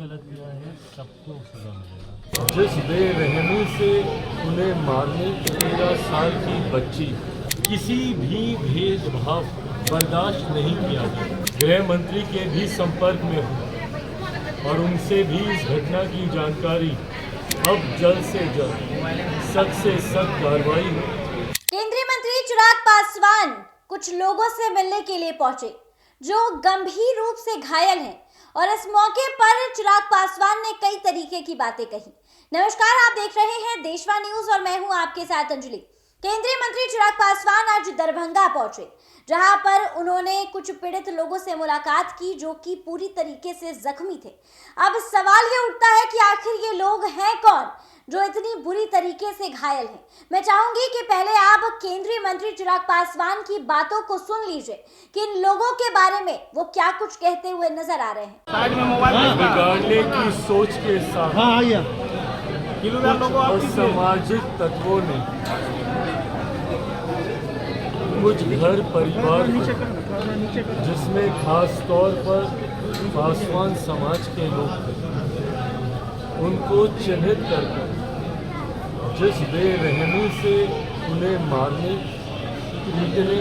गलत किया है सबको सजा मिलेगा। जिस बेरहमी से उन्हें मारने 13 साल की बच्ची, किसी भी भेदभाव बर्दाश्त नहीं किया गया। गृह मंत्री के भी संपर्क में हूँ और उनसे भी इस घटना की जानकारी अब जल्द से जल्द सख्त से सख्त कार्रवाई हो। केंद्रीय मंत्री चिराग पासवान कुछ लोगों से मिलने के लिए पहुंचे जो गंभीर रूप से घायल हैं और इस मौके पर चिराग पासवान ने कई तरीके की बातें कही। नमस्कार, आप देख रहे हैं देशवा न्यूज और मैं हूं आपके साथ अंजलि। केंद्रीय मंत्री चिराग पासवान आज दरभंगा पहुंचे, जहां पर उन्होंने कुछ पीड़ित लोगों से मुलाकात की जो कि पूरी तरीके से जख्मी थे। अब सवाल ये उठता है कि आखिर ये लोग हैं कौन जो इतनी बुरी तरीके से घायल हैं। मैं चाहूंगी कि पहले आप केंद्रीय मंत्री चिराग पासवान की बातों को सुन लीजिए कि इन लोगों के बारे में वो क्या कुछ कहते हुए नजर आ रहे हैं। बिगाड़ने की सोच के साथ और सामाजिक तत्वों ने कुछ घर परिवार जिसमें खास तौर पर पासवान समाज के लोग थे, उनको चिन्हित करके जिस बेरहमी से उन्हें मारने पीटने,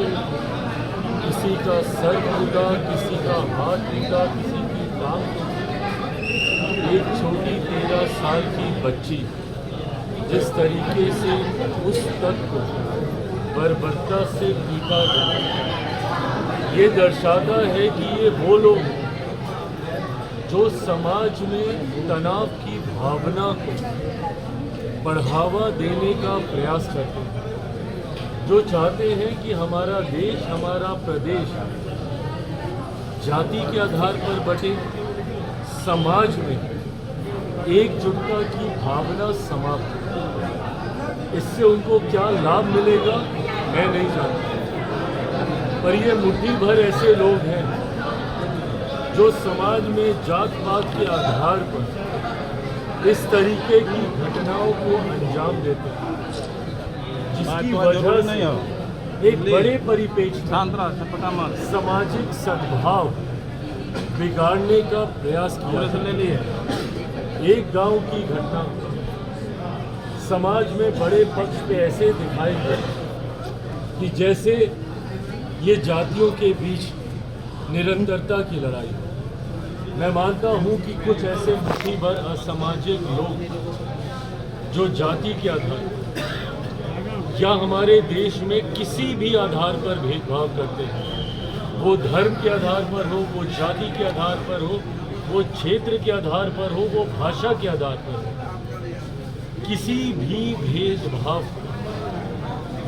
किसी का सर टूटा, किसी का हाथ टूटा, किसी की टांग टूटी, एक छोटी 13 साल की बच्ची जिस तरीके से उस तक को बर्बरता से पीटा गया, ये दर्शाता है कि ये वो लोग जो समाज में तनाव की भावना को बढ़ावा देने का प्रयास करते हैं, जो चाहते हैं कि हमारा देश, हमारा प्रदेश जाति के आधार पर बटे, समाज में एकजुटता की भावना समाप्त हो। इससे उनको क्या लाभ मिलेगा मैं नहीं जानता, पर ये मुट्ठी भर ऐसे लोग हैं जो समाज में जात पात के आधार पर इस तरीके की घटनाओं को अंजाम देते हैं, जिसकी वजह से एक बड़े परिप्रेक्ष्य सामाजिक सद्भाव बिगाड़ने का प्रयास किया। एक गांव की घटना समाज में बड़े पक्ष पे ऐसे दिखाई दे कि जैसे ये जातियों के बीच निरंतरता की लड़ाई। मैं मानता हूं कि कुछ ऐसे मुट्ठी भर असामाजिक लोग जो जाति के आधार या हमारे देश में किसी भी आधार पर भेदभाव करते हैं, वो धर्म के आधार पर हो, वो जाति के आधार पर हो, वो क्षेत्र के आधार पर हो, वो भाषा के आधार पर हो, किसी भी भेदभाव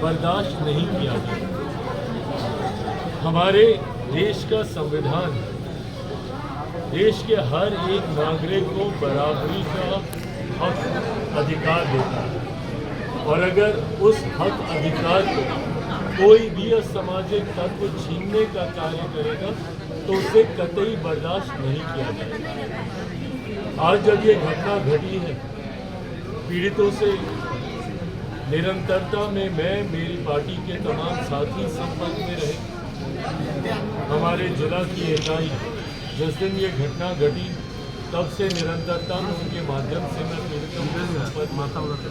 बर्दाश्त नहीं किया जाए। हमारे देश का संविधान देश के हर एक नागरिक को बराबरी का हक अधिकार देता है और अगर उस हक अधिकार को कोई भी असामाजिक तत्व छीनने का कार्य करेगा तो उसे कतई बर्दाश्त नहीं किया जाएगा। आज जब ये घटना घटी है, पीड़ितों से निरंतरता में मैं, मेरी पार्टी के तमाम साथी संपर्क में रहे। हमारे जिला की इकाई जिस दिन ये घटना घटी तब से निरंतरता में उनके माध्यम से मैं पीड़ितों के संपर्क।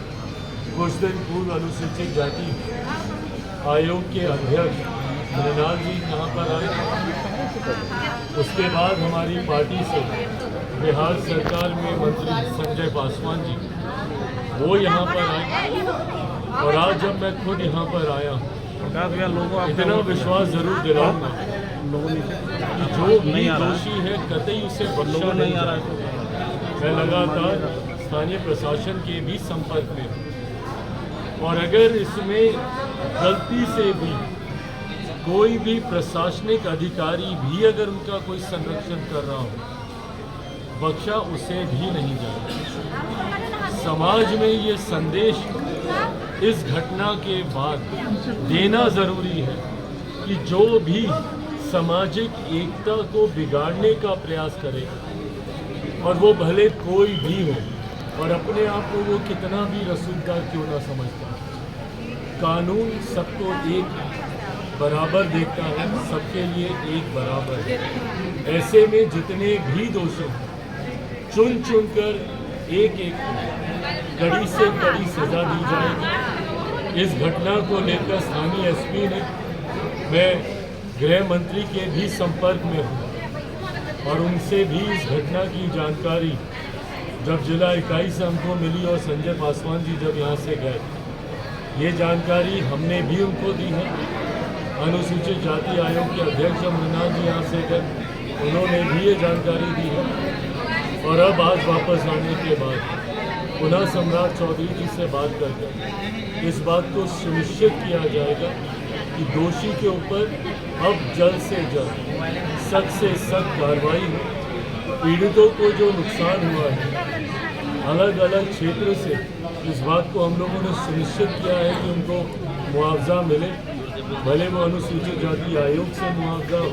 कुछ दिन पूर्व अनुसूचित जाति आयोग के अध्यक्ष मृणाल जी यहाँ पर आए। उसके बाद हमारी पार्टी से बिहार सरकार में मंत्री संजय पासवान जी वो यहाँ पर आए और आज जब मैं खुद यहाँ पर आया इतना विश्वास जरूर दिलाऊंगा कि जो भी दोषी है कतई उसे बख्शा नहीं आ रहा। मैं लगातार स्थानीय प्रशासन के भी संपर्क में हूँ और अगर इसमें गलती से भी कोई भी प्रशासनिक अधिकारी भी अगर उनका कोई संरक्षण कर रहा हो, बख्शा उसे भी नहीं जाएगा। समाज में ये संदेश इस घटना के बाद देना ज़रूरी है कि जो भी सामाजिक एकता को बिगाड़ने का प्रयास करे और वो भले कोई भी हो और अपने आप को वो कितना भी रसूखदार क्यों ना समझता, कानून सबको एक बराबर देखता है, सबके लिए एक बराबर है। ऐसे में जितने भी दोषी चुन चुनकर एक एक कड़ी से कड़ी सजा दी जाएगी। इस घटना को लेकर स्थानीय एसपी ने, मैं गृह मंत्री के भी संपर्क में हूँ और उनसे भी इस घटना की जानकारी जब जिला इकाई से हमको मिली और संजय पासवान जी जब यहाँ से गए, ये जानकारी हमने भी उनको दी है। अनुसूचित जाति आयोग के अध्यक्ष अमरनाथ जी यहाँ से गए, उन्होंने भी ये जानकारी दी है। और अब आज वापस आने के बाद पुनः सम्राट चौधरी जी से बात करके इस बात को सुनिश्चित किया जाएगा कि दोषी के ऊपर अब जल्द से जल्द सख्त से सख्त कार्रवाई हो। पीड़ितों को जो नुकसान हुआ है अलग अलग क्षेत्र से, इस बात को हम लोगों ने सुनिश्चित किया है कि उनको मुआवजा मिले, भले वो अनुसूचित जाति आयोग से मुआवजा हो,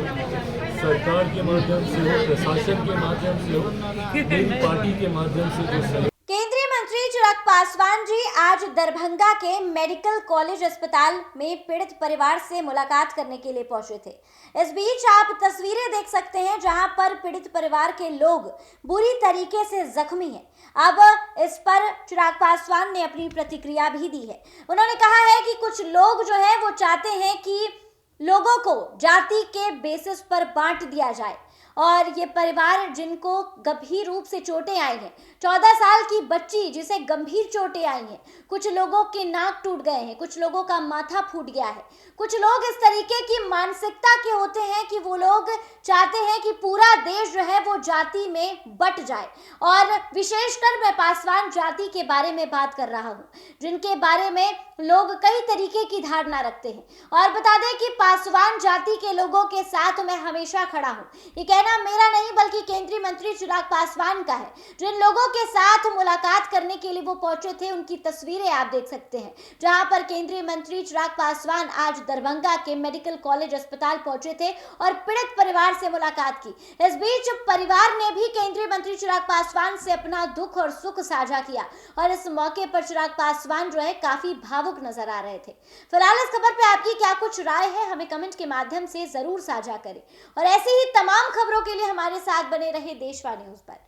सरकार के माध्यम से हो, प्रशासन के माध्यम से हो, मेरी पार्टी के माध्यम से जो सहयोग। केंद्रीय मंत्री चिराग पासवान जी आज दरभंगा के मेडिकल कॉलेज अस्पताल में पीड़ित परिवार से मुलाकात करने के लिए पहुंचे थे। इस बीच आप तस्वीरें देख सकते हैं जहां पर पीड़ित परिवार के लोग बुरी तरीके से जख्मी हैं। अब इस पर चिराग पासवान ने अपनी प्रतिक्रिया भी दी है। उन्होंने कहा है कि कुछ लोग जो है वो चाहते हैं कि लोगों को जाति के बेसिस पर बांट दिया जाए और ये परिवार जिनको गंभीर रूप से चोटें आई हैं, 14 साल की बच्ची जिसे गंभीर चोटें आई हैं, कुछ लोगों के नाक टूट गए हैं, कुछ लोगों का माथा फूट गया है, कुछ लोग इस तरीके की मानसिकता के होते हैं कि वो लोग चाहते हैं कि पूरा देश जो है वो जाति में बट जाए। और विशेषकर मैं पासवान जाति के बारे में बात कर रहा हूँ, जिनके बारे में लोग कई तरीके की धारणा रखते हैं। और बता दें कि पासवान जाति के लोगों के साथ मैं हमेशा खड़ा हूँ। ये कहना मेरा नहीं बल्कि केंद्रीय मंत्री चिराग पासवान का है। जिन लोगों के साथ मुलाकात करने के लिए वो पहुंचे थे उनकी तस्वीरें आप देख सकते हैं, जहां पर केंद्रीय मंत्री चिराग पासवान आज दरभंगा के मेडिकल कॉलेज अस्पताल पहुंचे थे और पीड़ित परिवार से मुलाकात की। इस बीच परिवार ने भी केंद्रीय मंत्री चिराग पासवान से अपना दुख और सुख साझा किया और इस मौके पर चिराग पासवान जो है काफी भावुक नजर आ रहे थे। फिलहाल इस खबर पे आपकी क्या कुछ राय है, हमें कमेंट के माध्यम से जरूर साझा करें और ऐसी ही तमाम खबरों के लिए हमारे साथ बने रहे देशवा न्यूज पर।